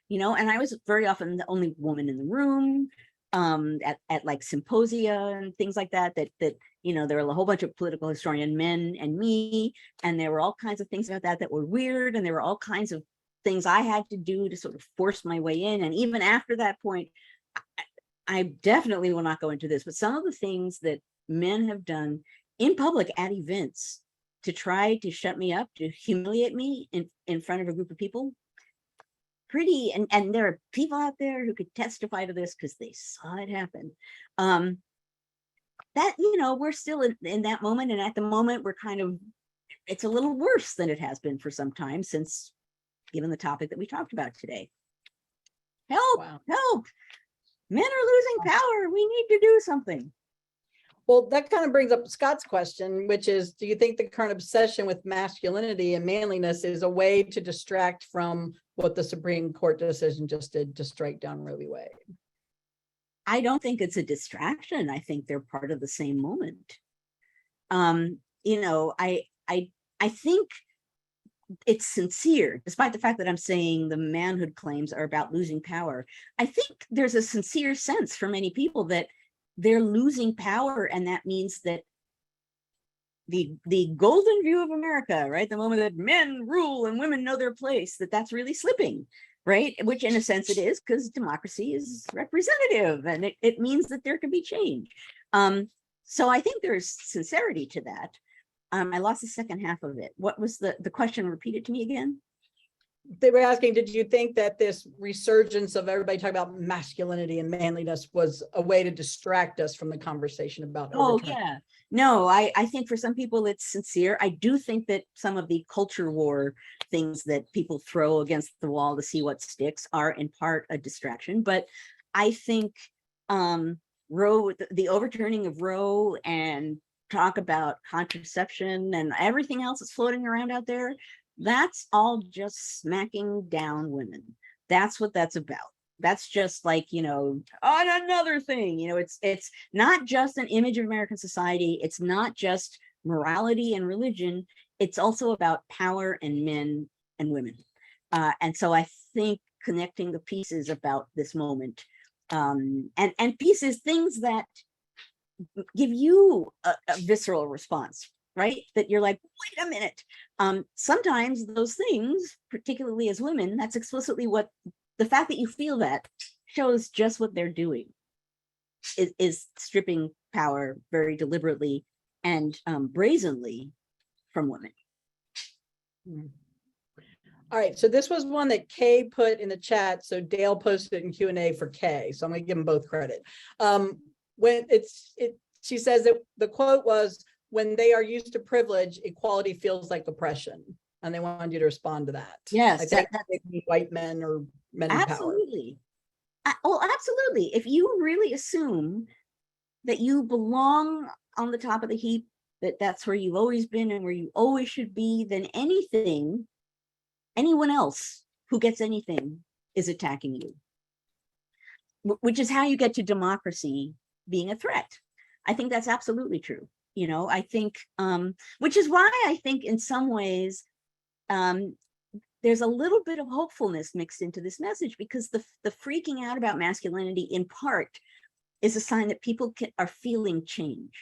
and I was very often the only woman in the room, at like symposia and things like that there were a whole bunch of political historian men and me, and there were all kinds of things about that were weird, and there were all kinds of things I had to do to sort of force my way in. And even after that point, I definitely will not go into this, but some of the things that men have done in public at events to try to shut me up, to humiliate me in front of a group of people, pretty, and there are people out there who could testify to this because they saw it happen. That, we're still in that moment, and at the moment we're kind of, it's a little worse than it has been for some time, since, given the topic that we talked about today. Help, help, men are losing power, we need to do something. Well, that kind of brings up Scott's question, which is, do you think the current obsession with masculinity and manliness is a way to distract from what the Supreme Court decision just did to strike down Roe v. Wade? I don't think it's a distraction. I think they're part of the same moment. I think it's sincere, despite the fact that I'm saying the manhood claims are about losing power. I think there's a sincere sense for many people that they're losing power, and that means that the golden view of America, right, the moment that men rule and women know their place, that's really slipping, right? Which in a sense it is, because democracy is representative, and it means that there can be change. So I think there's sincerity to that. I lost the second half of it. What was the question? Repeat it to me again. They were asking, did you think that this resurgence of everybody talking about masculinity and manliness was a way to distract us from the conversation about yeah. No, I think for some people it's sincere. I do think that some of the culture war things that people throw against the wall to see what sticks are in part a distraction. But I think Roe, the overturning of Roe, and talk about contraception and everything else that's floating around out there, that's all just smacking down women. That's what that's about. That's just like, on another thing, it's not just an image of American society. It's not just morality and religion. It's also about power and men and women. And so I think connecting the pieces about this moment, and pieces, things that give you a visceral response, right? That you're like, wait a minute. Sometimes those things, particularly as women, that's explicitly what the fact that you feel that shows just what they're doing is stripping power very deliberately and brazenly from women. All right, so this was one that Kay put in the chat. So Dale posted it in Q&A for Kay. So I'm gonna give them both credit. She says that the quote was, when they are used to privilege, equality feels like oppression. And they wanted you to respond to that. Yes, I think white men or men in power. Absolutely. Absolutely. If you really assume that you belong on the top of the heap, that's where you've always been and where you always should be, then anyone else who gets anything is attacking you. Which is how you get to democracy being a threat. I think that's absolutely true. I think, which is why I think in some ways, there's a little bit of hopefulness mixed into this message, because the freaking out about masculinity in part is a sign that people are feeling change.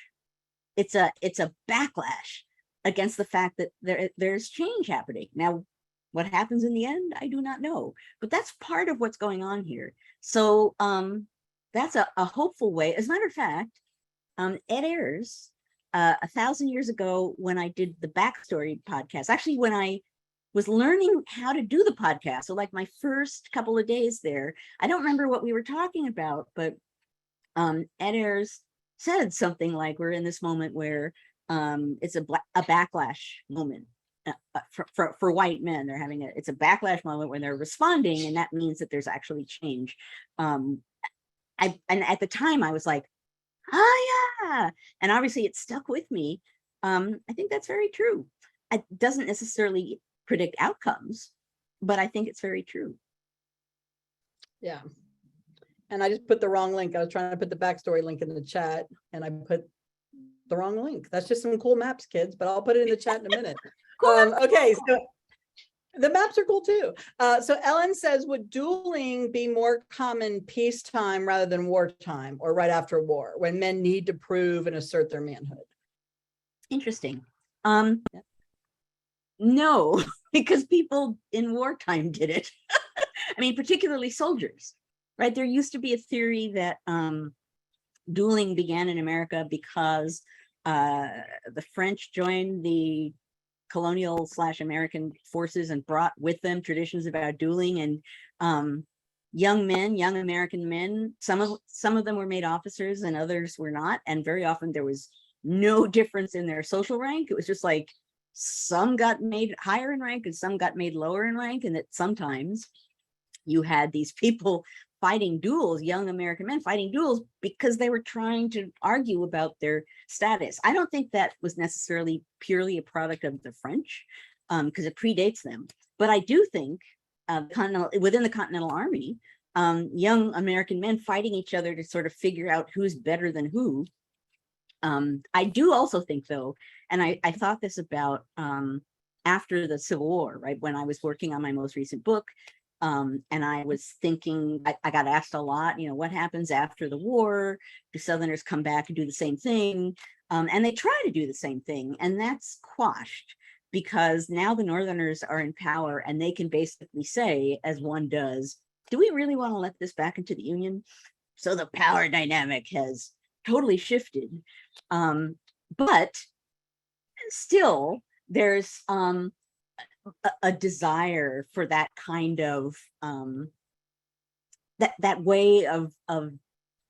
It's a backlash against the fact that there's change happening. Now, what happens in the end, I do not know, but that's part of what's going on here. So that's a hopeful way. As a matter of fact, Ed Ayers, 1,000 years ago, when I did the backstory podcast, actually when I was learning how to do the podcast, so like my first couple of days there, I don't remember what we were talking about, but Ed Ayers said something like, we're in this moment where it's a backlash moment. for white men. They're having it's a backlash moment when they're responding, and that means that there's actually change. And at the time I was like, oh yeah, and obviously it stuck with me. I think that's very true. It doesn't necessarily predict outcomes, but I think it's very true. Yeah. And I just put the wrong link. I was trying to put the backstory link in the chat and I put the wrong link. That's just some cool maps, kids, but I'll put it in the chat in a minute. Okay, so the maps are cool too. So Ellen says, would dueling be more common peacetime rather than wartime, or right after war, when men need to prove and assert their manhood? Interesting. No, because people in wartime did it. I mean, particularly soldiers, right? There used to be a theory that dueling began in America because the French joined the colonial / American forces and brought with them traditions about dueling, and young American men, some of them were made officers and others were not, and very often there was no difference in their social rank. It was just like some got made higher in rank and some got made lower in rank, and that sometimes you had these people fighting duels, young American men fighting duels because they were trying to argue about their status. I don't think that was necessarily purely a product of the French, because it predates them. But I do think within the Continental Army, young American men fighting each other to sort of figure out who's better than who. I do also think, though, and I thought this about after the Civil War, right, when I was working on my most recent book, and I was thinking, I got asked a lot, what happens after the war? Do Southerners come back and do the same thing? And they try to do the same thing, and that's quashed because now the Northerners are in power and they can basically say, as one does, do we really want to let this back into the Union? So the power dynamic has totally shifted. But still, there's a desire for that kind of that way of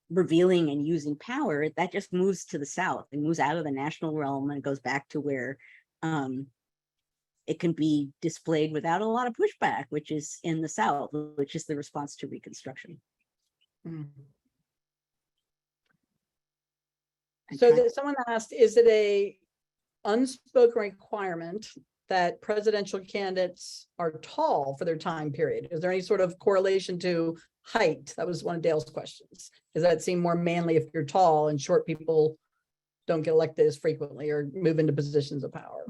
revealing and using power that just moves to the South and moves out of the national realm and goes back to where it can be displayed without a lot of pushback, which is in the South, which is the response to Reconstruction. Mm. So someone asked, is it a unspoken requirement that presidential candidates are tall for their time period? Is there any sort of correlation to height? That was one of Dale's questions. Does that seem more manly if you're tall and short people don't get elected as frequently or move into positions of power?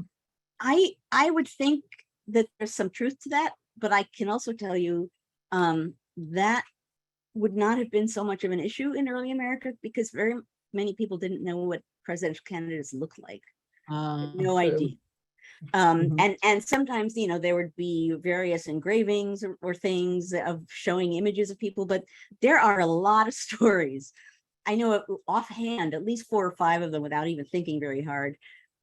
I would think that there's some truth to that, but I can also tell you that would not have been so much of an issue in early America because very many people didn't know what presidential candidates looked like. No idea. And sometimes, there would be various engravings or things of showing images of people, but there are a lot of stories. I know offhand, at least 4 or 5 of them without even thinking very hard,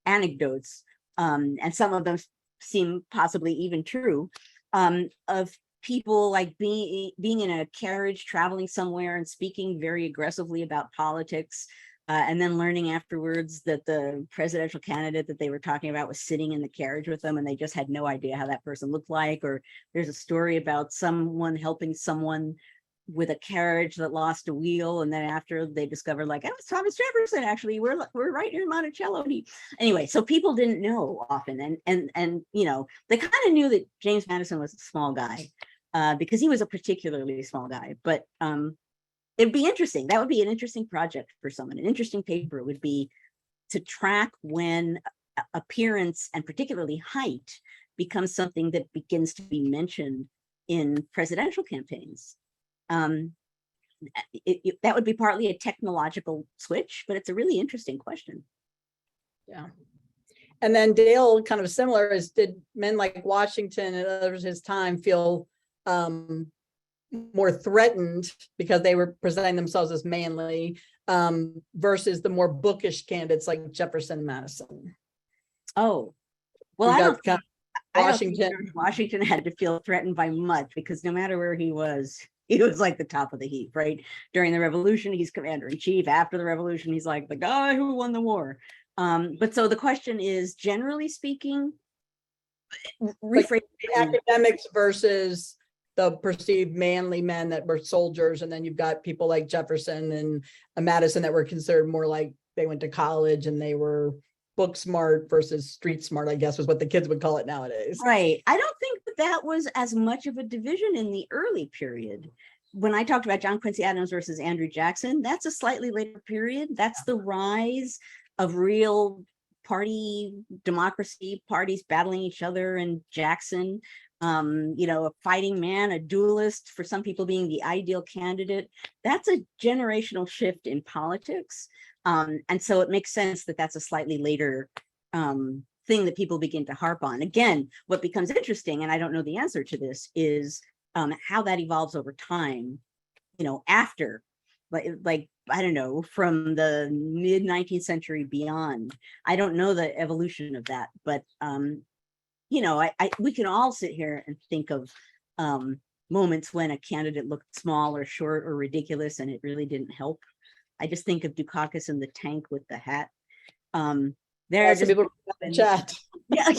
anecdotes, and some of them seem possibly even true, of people like being in a carriage traveling somewhere and speaking very aggressively about politics, and then learning afterwards that the presidential candidate that they were talking about was sitting in the carriage with them and they just had no idea how that person looked like. Or there's a story about someone helping someone with a carriage that lost a wheel, and then after they discovered, like, it was Thomas Jefferson, actually, we're right near Monticello. Anyway, so people didn't know often, and they kind of knew that James Madison was a small guy, because he was a particularly small guy. But it'd be interesting. That would be an interesting project for someone. An interesting paper would be to track when appearance and particularly height becomes something that begins to be mentioned in presidential campaigns. That would be partly a technological switch, but it's a really interesting question. Yeah. And then Dale, kind of similar, is did men like Washington and others his time feel more threatened because they were presenting themselves as manly, versus the more bookish candidates like Jefferson and Madison? Oh, well, I don't think Washington. Washington had to feel threatened by much, because no matter where he was like the top of the heap, right? During the Revolution, he's commander-in-chief. After the Revolution, he's like the guy who won the war. But so the question is, generally speaking, rephrase. The academics versus the perceived manly men that were soldiers, and then you've got people like Jefferson and Madison that were considered more like they went to college and they were book smart versus street smart, I guess was what the kids would call it nowadays. Right. I don't think that was as much of a division in the early period. When I talked about John Quincy Adams versus Andrew Jackson, that's a slightly later period. That's the rise of real party democracy, parties battling each other, and Jackson, a fighting man, a duelist, for some people being the ideal candidate. That's a generational shift in politics. And so it makes sense that that's a slightly later thing that people begin to harp on. Again, what becomes interesting, and I don't know the answer to this, is how that evolves over time, after, like, I don't know, from the mid 19th century beyond. I don't know the evolution of that, but, we can all sit here and think of moments when a candidate looked small or short or ridiculous and it really didn't help. I just think of Dukakis in the tank with the hat. There are just people in the chat. Yeah.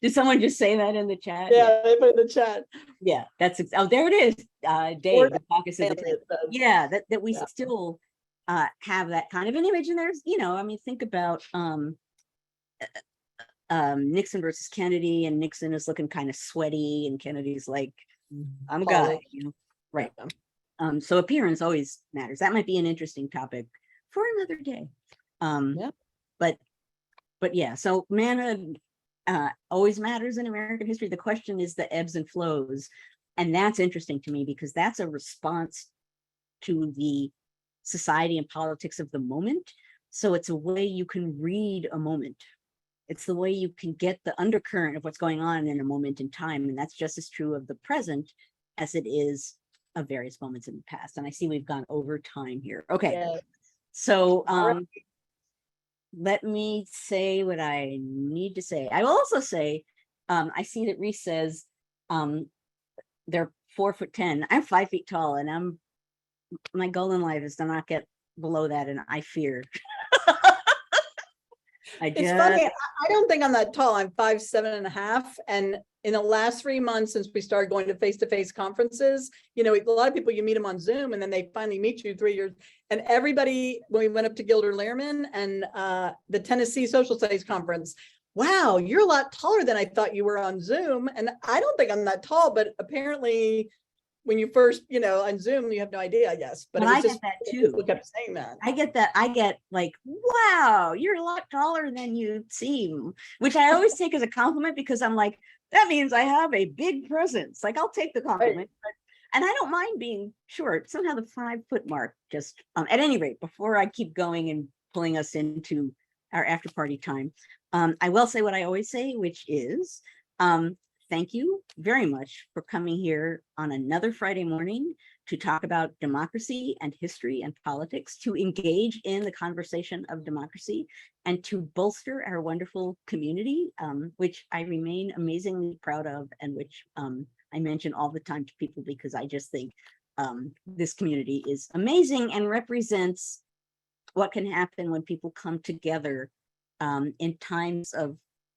Did someone just say that in the chat? Yeah, they put in the chat. Yeah, there it is. Dave, Dukakis in the tank. Yeah, that we still have that kind of an image. And there's, think about Nixon versus Kennedy, and Nixon is looking kind of sweaty, and Kennedy's like, I'm a guy, right. So appearance always matters. That might be an interesting topic for another day. But yeah, so manhood always matters in American history. The question is the ebbs and flows. And that's interesting to me because that's a response to the society and politics of the moment. So it's a way you can read a moment. It's the way you can get the undercurrent of what's going on in a moment in time. And that's just as true of the present as it is of various moments in the past. And I see we've gone over time here. Okay. Yeah. So let me say what I need to say. I will also say, I see that Reese says they're 4'10". I'm 5 feet tall, and my goal in life is to not get below that, and I fear. It's funny. I don't think I'm that tall. I'm 5'7.5", and in the last 3 months since we started going to face-to-face conferences, a lot of people, you meet them on Zoom, and then they finally meet you 3 years. And everybody, when we went up to Gilder Lehrman and the Tennessee Social Studies Conference, wow, you're a lot taller than I thought you were on Zoom. And I don't think I'm that tall, but apparently when you first, on Zoom, you have no idea, I guess. But I get that too. People kept saying that. I get that. I get like, wow, you're a lot taller than you seem, which I always take as a compliment, because I'm like, that means I have a big presence. Like, I'll take the compliment. Right. And I don't mind being short. Somehow the 5 foot mark just, at any rate, before I keep going and pulling us into our after party time, I will say what I always say, which is, thank you very much for coming here on another Friday morning to talk about democracy and history and politics, to engage in the conversation of democracy, and to bolster our wonderful community, which I remain amazingly proud of, and which I mention all the time to people, because I just think this community is amazing and represents what can happen when people come together in times of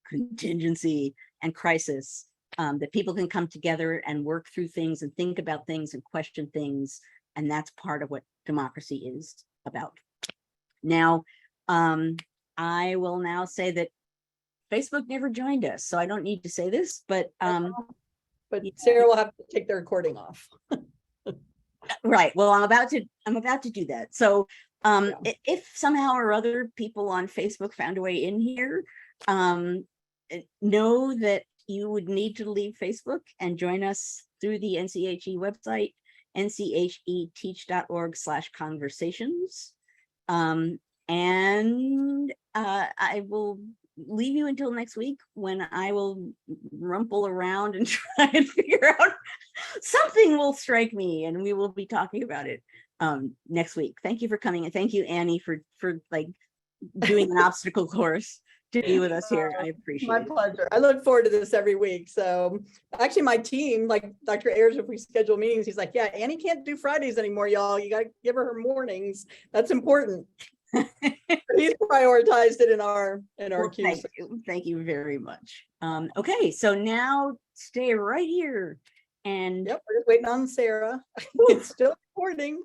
contingency and crisis. That people can come together and work through things and think about things and question things. And that's part of what democracy is about. Now, I will now say that Facebook never joined us, so I don't need to say this, but Sarah will have to take the recording off. Right. Well, I'm about to do that. So if somehow or other people on Facebook found a way in here, know that you would need to leave Facebook and join us through the NCHE website, ncheteach.org/conversations. And I will leave you until next week, when I will rumple around and try and figure out something will strike me, and we will be talking about it next week. Thank you for coming, and thank you, Annie, for like doing an obstacle course to be with us here. I appreciate it. My pleasure. I look forward to this every week. So actually my team, like Dr. Ayers, if we schedule meetings, he's like, yeah, Annie can't do Fridays anymore, y'all. You got to give her mornings. That's important. He's prioritized it in our Well, queue. thank you. Thank you very much. Okay, so now stay right here and Yep, we're just waiting on Sarah. It's still recording.